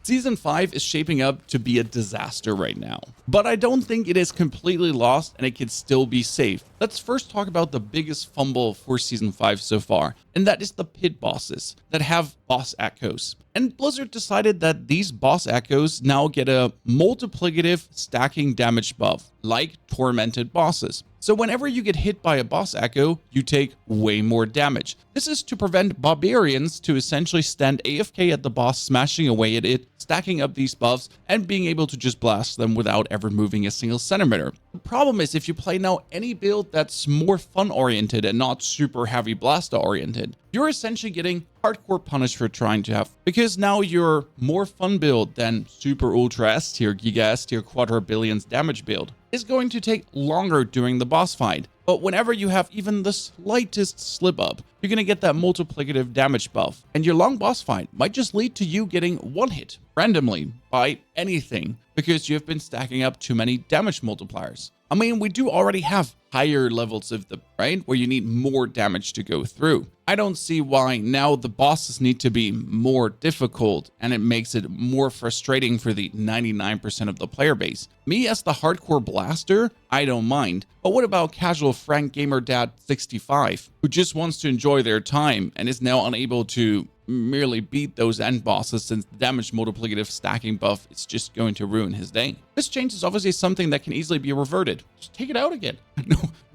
Season 5 is shaping up to be a disaster right now, but I don't think it is completely lost and it can still be safe. Let's first talk about the biggest fumble for Season 5 so far, and that is the pit bosses that have boss echoes. And Blizzard decided that these boss echoes now get a multiplicative stacking damage buff, like tormented bosses. So whenever you get hit by a boss echo, you take way more damage. This is to prevent barbarians to essentially stand AFK at the boss, smashing away at it, stacking up these buffs, and being able to just blast them without ever moving a single centimeter. The problem is if you play now any build that's more fun oriented and not super heavy blaster oriented, you're essentially getting hardcore punished for trying to have, because now your more fun build than super ultra S tier, giga S tier, quadra-billions damage build is going to take longer during the boss fight. But whenever you have even the slightest slip up, you're going to get that multiplicative damage buff. And your long boss fight might just lead to you getting one hit randomly by anything because you have been stacking up too many damage multipliers. I mean, we do already have higher levels of the, right, where you need more damage to go through. I don't see why now the bosses need to be more difficult and it makes it more frustrating for the 99% of the player base. Me as the hardcore blaster, I don't mind. But what about casual Frank Gamer Dad 65 who just wants to enjoy their time and is now unable to merely beat those end bosses since the damage multiplicative stacking buff is just going to ruin his day? This change is obviously something that can easily be reverted. Just take it out again.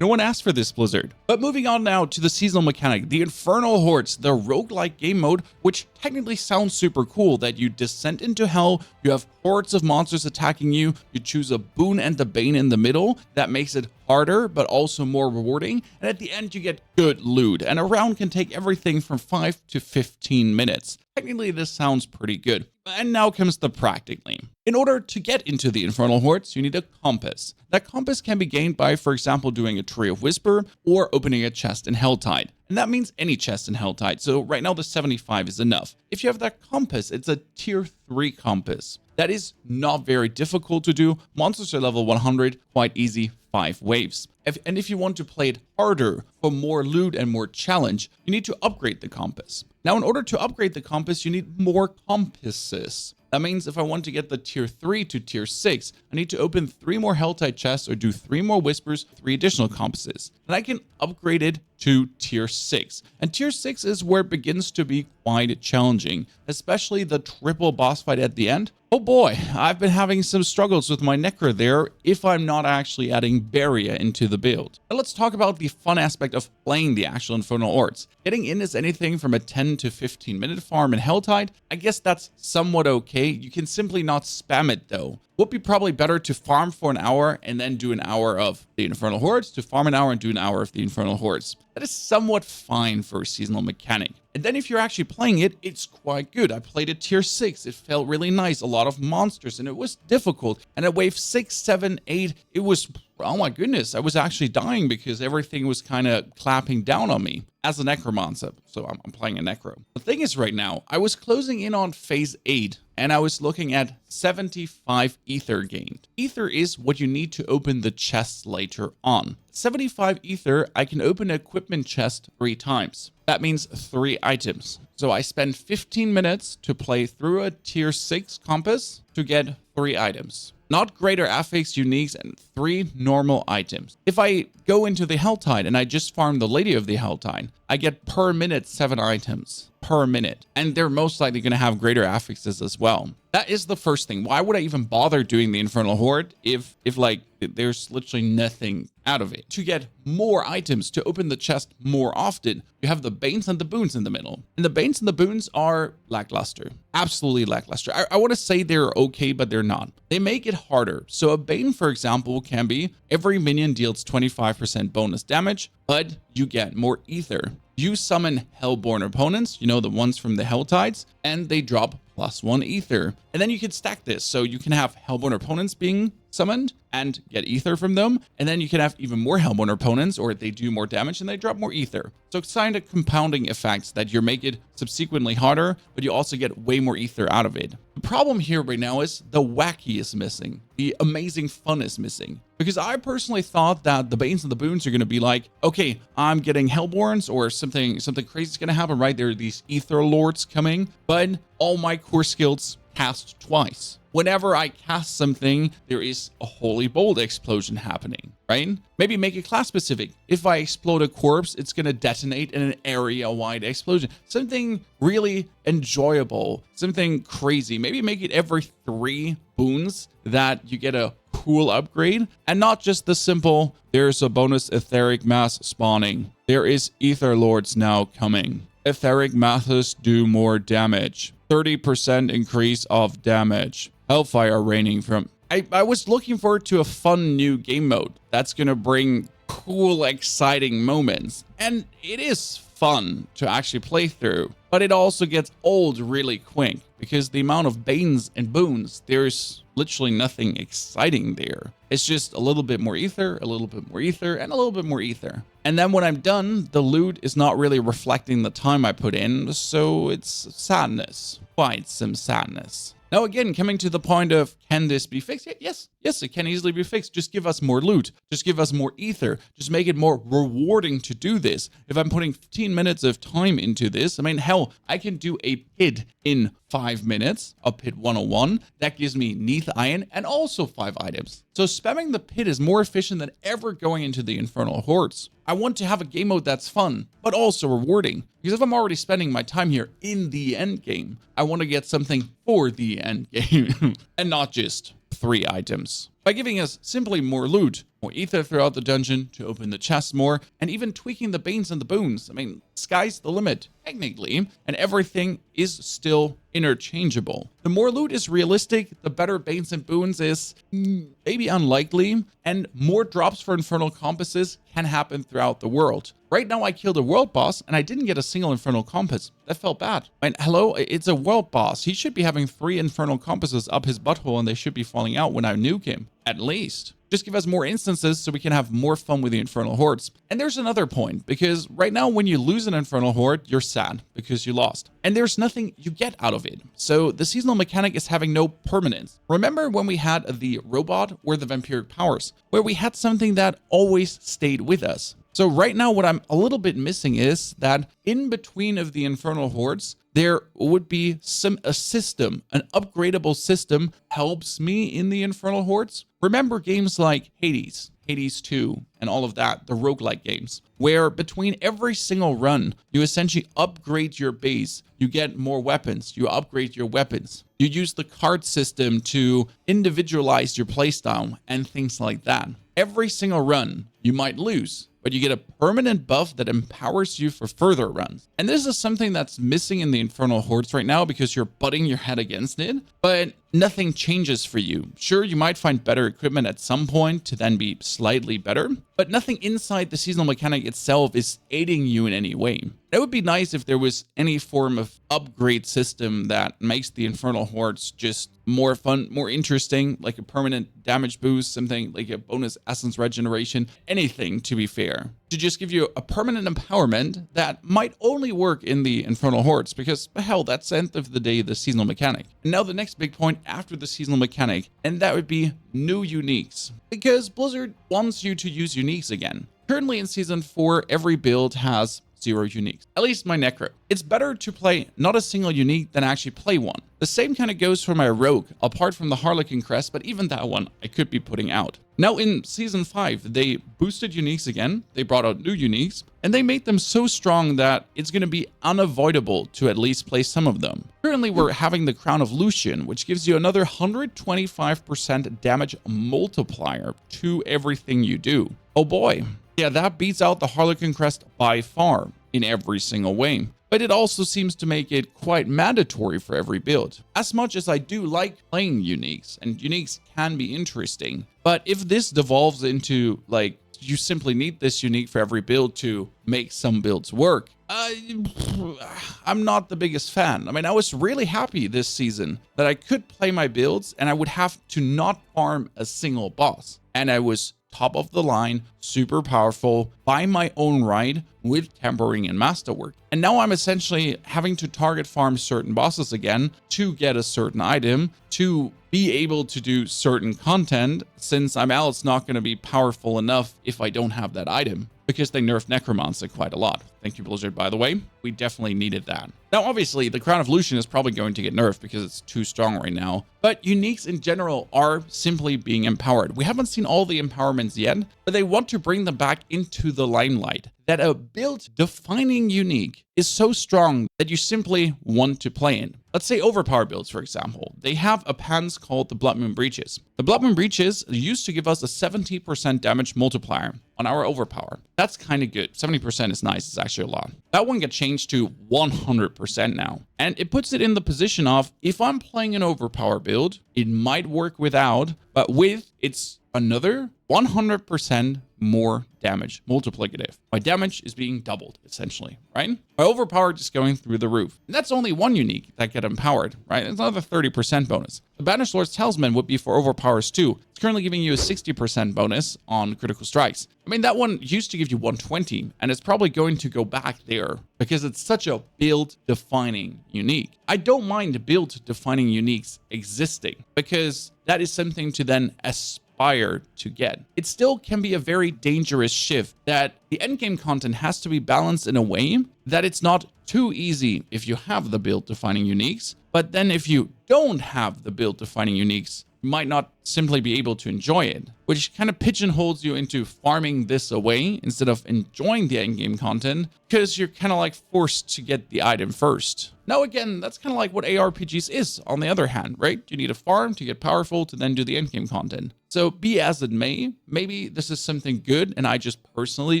No one asked for this, Blizzard. But moving on now to the seasonal mechanic, the Infernal Hordes, the roguelike game mode, which technically sounds super cool, that you descend into hell, you have hordes of monsters attacking you, you choose a boon and the bane in the middle. That makes it harder, but also more rewarding. And at the end, you get good loot, and a round can take everything from 5 to 15 minutes. Technically, this sounds pretty good. And now comes the practically. In order to get into the Infernal Hordes, you need a compass. That compass can be gained by, for example, doing a Tree of Whisper or opening a chest in Helltide. And that means any chest in Helltide, so right now the 75 is enough. If you have that compass, it's a tier 3 compass. That is not very difficult to do. Monsters are level 100, quite easy, 5 waves. And if you want to play it harder for more loot and more challenge, you need to upgrade the compass. Now, in order to upgrade the compass, you need more compasses. That means if I want to get the tier 3 to tier 6, I need to open 3 more Helltide chests or do 3 more Whispers, 3 additional compasses. And I can upgrade it to tier 6. And tier 6 is where it begins to be quite challenging, especially the triple boss fight at the end. Oh boy, I've been having some struggles with my Necro there if I'm not actually adding Barrier into the build. Now let's talk about the fun aspect of playing the actual Infernal Hordes. Getting in is anything from a 10 to 15 minute farm in Helltide. I guess that's somewhat okay. You can simply not spam it though. Would be probably better to farm for an hour and then do an hour of the Infernal Hordes, to farm an hour and do an hour of the Infernal Hordes. That is somewhat fine for a seasonal mechanic. And then if you're actually playing it, it's quite good. I played it tier 6. It felt really nice. A lot of monsters and it was difficult. And at wave 6, 7, 8, it was, oh my goodness, I was actually dying because everything was kind of clapping down on me as a necromancer. So I'm playing a necro. The thing is right now, I was closing in on phase 8 and I was looking at 75 ether gained. Ether is what you need to open the chests later on. 75 ether, I can open an equipment chest 3 times. That means 3 items. So I spend 15 minutes to play through a tier 6 compass to get 3 items. Not greater affix, uniques, and 3 normal items. If I go into the Helltide and I just farm the Lady of the Helltide, I get per minute 7 items per minute. And they're most likely going to have greater affixes as well. That is the first thing. Why would I even bother doing the Infernal Horde if like there's literally nothing out of it? To get more items, to open the chest more often, you have the Banes and the Boons in the middle. And the Banes and the Boons are lackluster. Absolutely lackluster. I want to say they're okay, but they're not. They make it harder. So a Bane, for example, can be every minion deals 25% bonus damage, but you get more ether. You summon Hellborn opponents, you know, the ones from the Helltides, and they drop +1 ether. And then you can stack this. So you can have Hellborn opponents being summoned and get ether from them. And then you can have even more Hellborn opponents, or they do more damage and they drop more ether. So it's kind of compounding effects that you make it subsequently harder, but you also get way more ether out of it. The problem here right now is the wacky is missing. The amazing fun is missing. Because I personally thought that the Banes and the Boons are going to be like, okay, I'm getting Hellborns or something crazy is going to happen, right? There are these Ether Lords coming, but all my core skills cast twice. Whenever I cast something, there is a holy bolt explosion happening, right? Maybe make it class specific. If I explode a corpse, it's going to detonate in an area-wide explosion. Something really enjoyable, something crazy. Maybe make it every 3 boons that you get a cool upgrade, and not just the simple, there's a bonus etheric mass spawning. There is Ether Lords now coming. Etheric masses do more damage. 30% increase of damage. Hellfire raining from... I was looking forward to a fun new game mode that's going to bring cool, exciting moments. And it is fun to actually play through, but it also gets old really quick because the amount of banes and boons, there's literally nothing exciting there. It's just a little bit more ether, a little bit more ether, and a little bit more ether. And then when I'm done, the loot is not really reflecting the time I put in, so it's sadness. Quite some sadness. Now again, coming to the point of, can this be fixed? Yes, it can easily be fixed. Just give us more loot. Just give us more ether. Just make it more rewarding to do this. If I'm putting 15 minutes of time into this, I mean, hell, I can do a pid in 5 minutes, a pid 101. That gives me neath iron and also 5 items. So spamming the pid is more efficient than ever going into the Infernal Hordes. I want to have a game mode that's fun, but also rewarding. Because if I'm already spending my time here in the end game, I want to get something for the end game and not just 3 items. By giving us simply more loot, more ether throughout the dungeon to open the chests more, and even tweaking the banes and the boons. I mean, sky's the limit, technically, and everything is still interchangeable. The more loot is realistic, the better banes and boons is maybe unlikely, and more drops for infernal compasses can happen throughout the world. Right now I killed a world boss and I didn't get a single infernal compass. That felt bad. And hello, it's a world boss. He should be having 3 infernal compasses up his butthole and they should be falling out when I nuke him. At least. Just give us more instances so we can have more fun with the Infernal Hordes. And there's another point, because right now when you lose an Infernal Horde, you're sad because you lost. And there's nothing you get out of it. So the seasonal mechanic is having no permanence. Remember when we had the robot or the vampiric powers, where we had something that always stayed with us. So right now what I'm a little bit missing is that in between of the Infernal Hordes, there would be a system, an upgradable system helps me in the Infernal Hordes. Remember games like Hades, Hades 2, and all of that, the roguelike games, where between every single run, you essentially upgrade your base, you get more weapons, you upgrade your weapons, you use the card system to individualize your playstyle and things like that. Every single run, you might lose, but you get a permanent buff that empowers you for further runs. And this is something that's missing in the Infernal Hordes right now because you're butting your head against it, but nothing changes for you. Sure, you might find better equipment at some point to then be slightly better, but nothing inside the seasonal mechanic itself is aiding you in any way. It would be nice if there was any form of upgrade system that makes the Infernal Hordes just more fun, more interesting, like a permanent damage boost, something like a bonus essence regeneration, anything to be fair. To just give you a permanent empowerment that might only work in the Infernal Hordes because, hell, that's the end of the day the seasonal mechanic. And now the next big point after the seasonal mechanic, and that would be new uniques. Because Blizzard wants you to use uniques again. Currently in Season 4, every build has 0 uniques. At least my Necro. It's better to play not a single unique than actually play one. The same kind of goes for my Rogue, apart from the Harlequin Crest, but even that one I could be putting out. Now in Season 5, they boosted uniques again, they brought out new uniques, and they made them so strong that it's going to be unavoidable to at least play some of them. Currently we're having the Crown of Lucian, which gives you another 125% damage multiplier to everything you do. Oh boy. Yeah, that beats out the Harlequin Crest by far in every single way. But it also seems to make it quite mandatory for every build. As much as I do like playing uniques, and uniques can be interesting, but if this devolves into, like, you simply need this unique for every build to make some builds work, I'm not the biggest fan. I mean, I was really happy this season that I could play my builds and I would have to not farm a single boss. And I was top of the line, super powerful, by my own right, with tempering and masterwork. And now I'm essentially having to target farm certain bosses again to get a certain item, to be able to do certain content, since I'm else not going to be powerful enough if I don't have that item. because they nerfed Necromancer quite a lot. Thank you, Blizzard, by the way. We definitely needed that. Now, obviously, the Crown of Lucian is probably going to get nerfed because it's too strong right now, but uniques in general are simply being empowered. We haven't seen all the empowerments yet, but they want to bring them back into the limelight. That a build-defining unique is so strong that you simply want to play in. Let's say overpower builds, for example. They have a pants called the Blood Moon Breaches. The Blood Moon Breaches used to give us a 70% damage multiplier on our overpower. That's kind of good. 70% is nice. It's actually a lot. That one gets changed to 100% now. And it puts it in the position of, if I'm playing an overpower build, it might work without, but with, it's another 100% more damage multiplicative. My damage is being doubled, essentially, right? My overpower just going through the roof. And that's only one unique that get empowered, right? It's another 30% bonus. The Banished Lord's Talisman would be for overpowers too. It's currently giving you a 60% bonus on critical strikes. I mean, that one used to give you 120, and it's probably going to go back there because it's such a build-defining unique. I don't mind build-defining uniques existing because that is something to then aspire to get. It still can be a very dangerous shift that the endgame content has to be balanced in a way that it's not too easy if you have the build-defining uniques, but then if you don't have the build-defining uniques, you might not simply be able to enjoy it, which kind of pigeonholes you into farming this away instead of enjoying the endgame content because you're kind of like forced to get the item first. Now, again, that's kind of like what ARPGs is on the other hand, right? You need a farm to get powerful to then do the endgame content. So be as it may, maybe this is something good and I just personally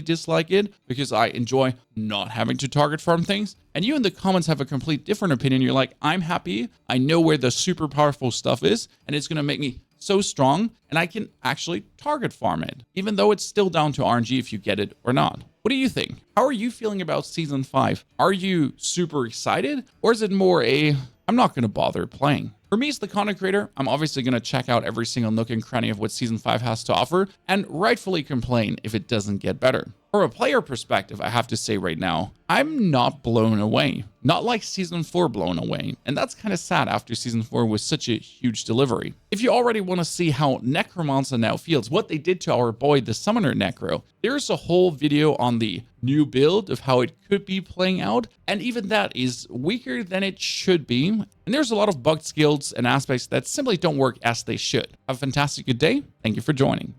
dislike it because I enjoy not having to target farm things. And you in the comments have a complete different opinion. You're like, I'm happy. I know where the super powerful stuff is and it's going to make me so strong and I can actually target farm it, even though it's still down to RNG if you get it or not. What do you think? How are you feeling about Season 5? Are you super excited or is it more a, I'm not going to bother playing? For me as the content creator, I'm obviously going to check out every single nook and cranny of what Season 5 has to offer and rightfully complain if it doesn't get better. From a player perspective, I have to say right now, I'm not blown away. Not like Season 4 blown away. And that's kind of sad after Season 4 was such a huge delivery. If you already want to see how Necromancer now feels, what they did to our boy, the Summoner Necro, there's a whole video on the new build of how it could be playing out. And even that is weaker than it should be. And there's a lot of bugged skills and aspects that simply don't work as they should. Have a fantastic good day. Thank you for joining.